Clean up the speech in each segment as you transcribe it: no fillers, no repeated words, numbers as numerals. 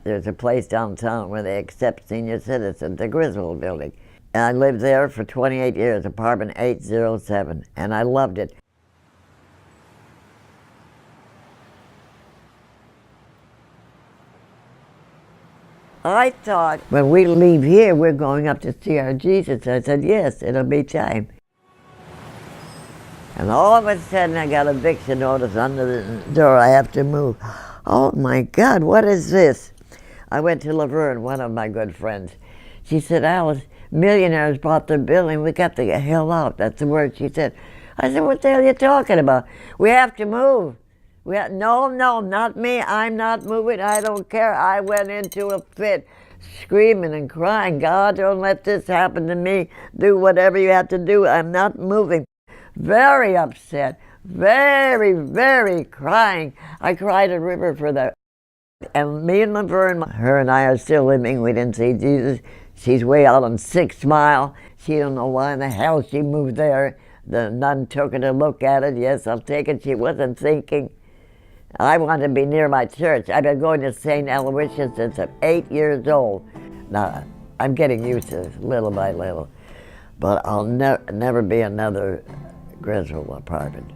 there's a place downtown where they accept senior citizens, the Griswold Building. And I lived there for 28 years, apartment 807, and I loved it. I thought, when we leave here, we're going up to see our Jesus. I said, yes, it'll be time. And all of a sudden, I got a eviction notice under the door. I have to move. Oh my God, what is this? I went to Laverne, one of my good friends. She said, Alice, millionaires bought the building. We got the hell out. That's the word she said. I said, what the hell are you talking about? We have to move. No, not me. I'm not moving. I don't care. I went into a fit, screaming and crying. God, don't let this happen to me. Do whatever you have to do. I'm not moving. Very upset. Very, very crying. I cried a river for that. And me and Laverne, her and I are still living. We didn't see Jesus. She's way out on 6 Mile. She don't know why in the hell she moved there. The nun took her to look at it. Yes, I'll take it. She wasn't thinking. I wanted to be near my church. I've been going to St. Aloysius since I'm 8 years old. Now, I'm getting used to this little by little, but I'll never be another Griswold apartment.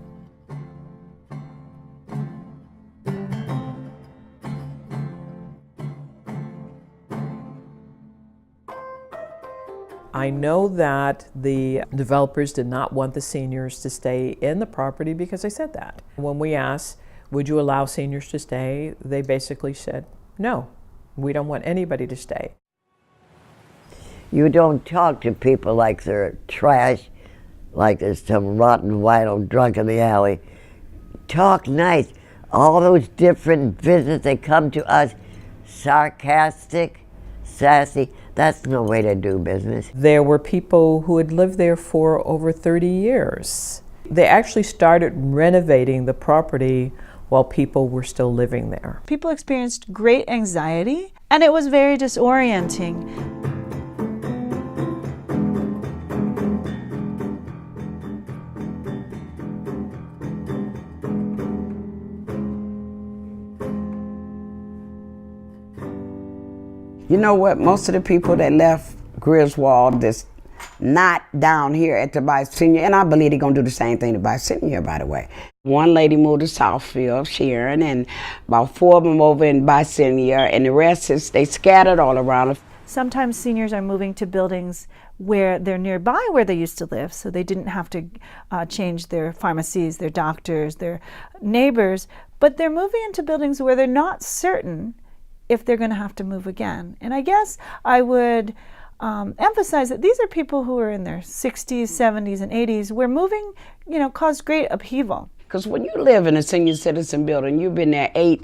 I know that the developers did not want the seniors to stay in the property because they said that. When we asked, would you allow seniors to stay? They basically said, no, we don't want anybody to stay. You don't talk to people like they're trash, like there's some rotten wino drunk in the alley. Talk nice. All those different visits that come to us, sarcastic, sassy, that's no way to do business. There were people who had lived there for over 30 years. They actually started renovating the property while people were still living there. People experienced great anxiety, and it was very disorienting. You know what? Most of the people that left Griswold, that's not down here at the Bicentennial, and I believe they're gonna do the same thing to Bicentennial, by the way. One lady moved to Southfield, Sharon, and about 4 of them over in Bicentennial, and the rest is they scattered all around. Sometimes seniors are moving to buildings where they're nearby where they used to live, so they didn't have to change their pharmacies, their doctors, their neighbors, but they're moving into buildings where they're not certain if they're going to have to move again. And I guess I would emphasize that these are people who are in their 60s, 70s, and 80s, where moving, caused great upheaval. Because when you live in a senior citizen building, you've been there 8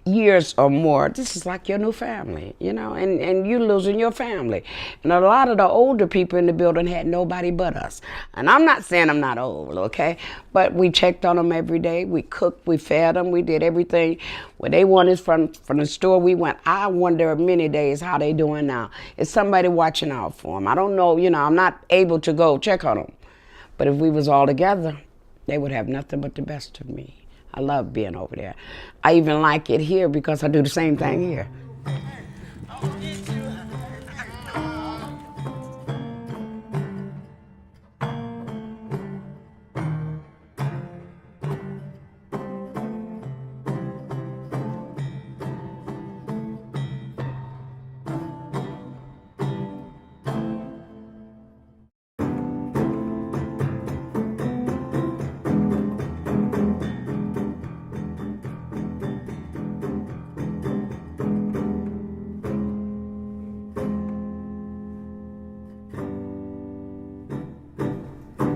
years or more, this is like your new family, and you're losing your family. And a lot of the older people in the building had nobody but us. And I'm not saying I'm not old, okay? But we checked on them every day. We cooked, we fed them, we did everything. When they wanted from the store we went, I wonder many days how they doing now. Is somebody watching out for them? I don't know, I'm not able to go check on them. But if we was all together, they would have nothing but the best of me. I love being over there. I even like it here because I do the same thing here.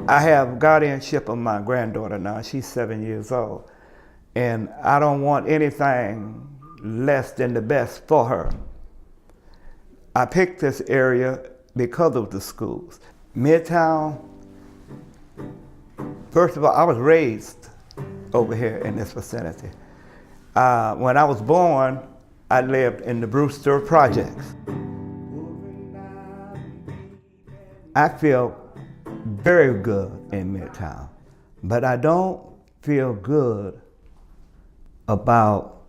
I have guardianship of my granddaughter now. She's 7 years old. And I don't want anything less than the best for her. I picked this area because of the schools. Midtown, first of all, I was raised over here in this vicinity. When I was born, I lived in the Brewster Projects. I feel very good in Midtown, but I don't feel good about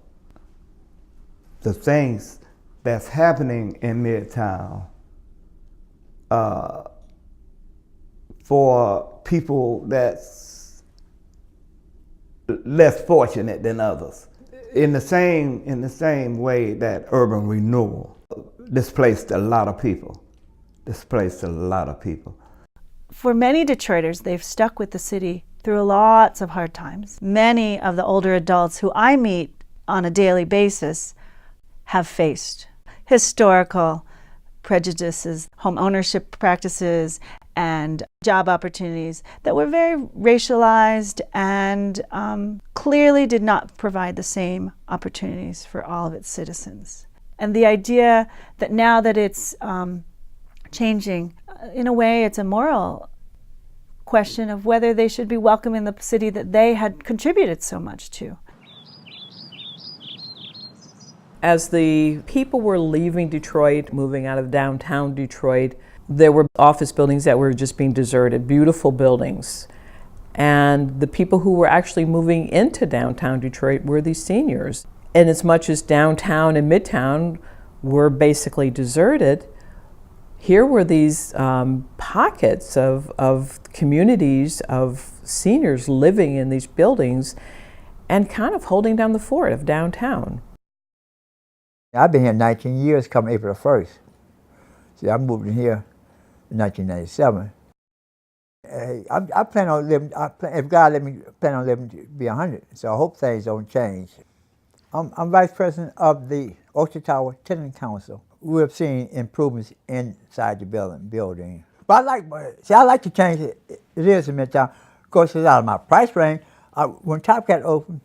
the things that's happening in Midtown for people that's less fortunate than others. In the same way that urban renewal displaced a lot of people. For many Detroiters, they've stuck with the city through lots of hard times. Many of the older adults who I meet on a daily basis have faced historical prejudices, home ownership practices, and job opportunities that were very racialized and clearly did not provide the same opportunities for all of its citizens. And the idea that now that it's changing, in a way it's a moral question of whether they should be welcome in the city that they had contributed so much to. As the people were leaving Detroit, moving out of downtown Detroit, there were office buildings that were just being deserted, beautiful buildings. And the people who were actually moving into downtown Detroit were these seniors. And as much as downtown and midtown were basically deserted, here were these pockets of communities of seniors living in these buildings and kind of holding down the fort of downtown. I've been here 19 years, come April 1st. See, I moved in here in 1997. I plan on living, if God let me, plan on living to be 100, so I hope things don't change. I'm vice president of the Ocean Tower Tenant Council. We've seen improvements inside the building. But I like to change it. It is in Midtown. Of course, it's out of my price range. When Top Cat opened,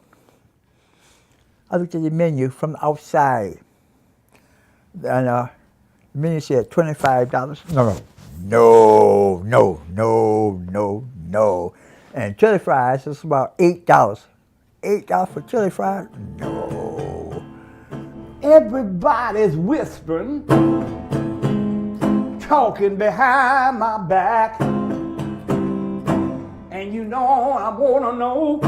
I looked at the menu from the outside. And the menu said $25. No. And chili fries was about $8. $8 for chili fries? No. Everybody's whispering, talking behind my back. And you know I wanna know,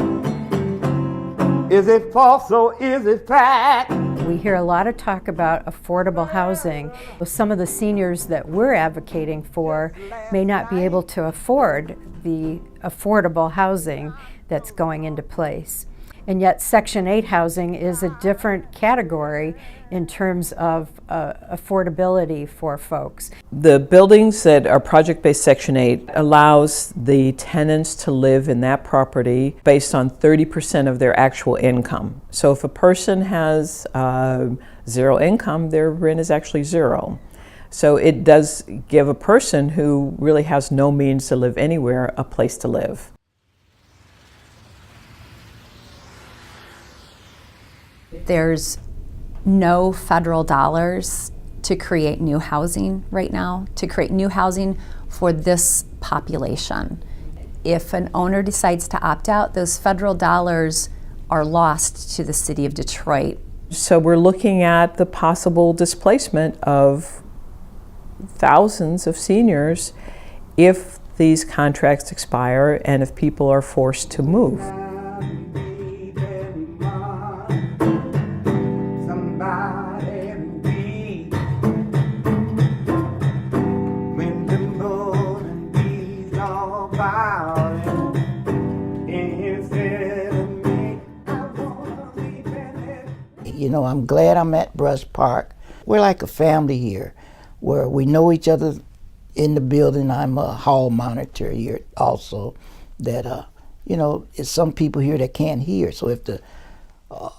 is it false or is it fact? We hear a lot of talk about affordable housing. Some of the seniors that we're advocating for may not be able to afford the affordable housing that's going into place. And yet Section 8 housing is a different category in terms of affordability for folks. The buildings that are project-based Section 8 allows the tenants to live in that property based on 30% of their actual income. So if a person has zero income, their rent is actually zero. So it does give a person who really has no means to live anywhere a place to live. There's no federal dollars to create new housing right now, to create new housing for this population. If an owner decides to opt out, those federal dollars are lost to the city of Detroit. So we're looking at the possible displacement of thousands of seniors if these contracts expire and if people are forced to move. You know, I'm glad I'm at Brush Park. We're like a family here, where we know each other in the building. I'm a hall monitor here also. That, you know, it's some people here that can't hear. So if the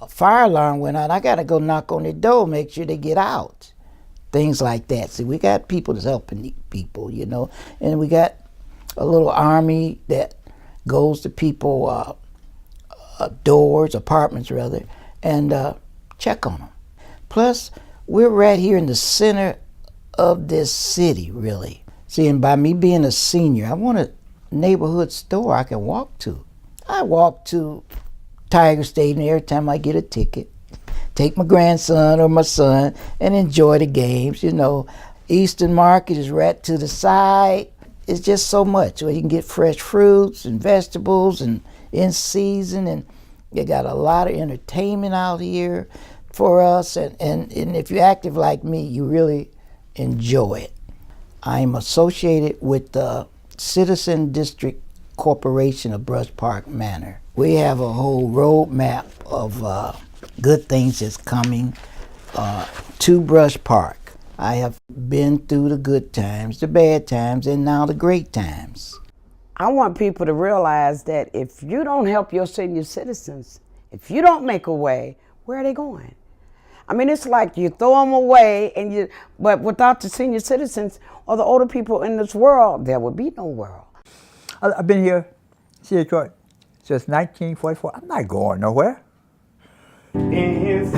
fire alarm went out, I got to go knock on the door, make sure they get out. Things like that. See, we got people that's helping people, you know. And we got a little army that goes to people, doors, apartments rather, and check on them. Plus, we're right here in the center of this city, really. See, and by me being a senior, I want a neighborhood store I can walk to. I walk to Tiger Stadium every time I get a ticket, take my grandson or my son and enjoy the games, you know. Eastern Market is right to the side. It's just so much where you can get fresh fruits and vegetables and in season, and you got a lot of entertainment out here. for us, and if you're active like me, you really enjoy it. I'm associated with the Citizen District Corporation of Brush Park Manor. We have a whole roadmap of good things that's coming to Brush Park. I have been through the good times, the bad times, and now the great times. I want people to realize that if you don't help your senior citizens, if you don't make a way, where are they going? I mean, it's like you throw them away, but without the senior citizens or the older people in this world, there would be no world. I've been here, Detroit, since 1944. I'm not going nowhere. In his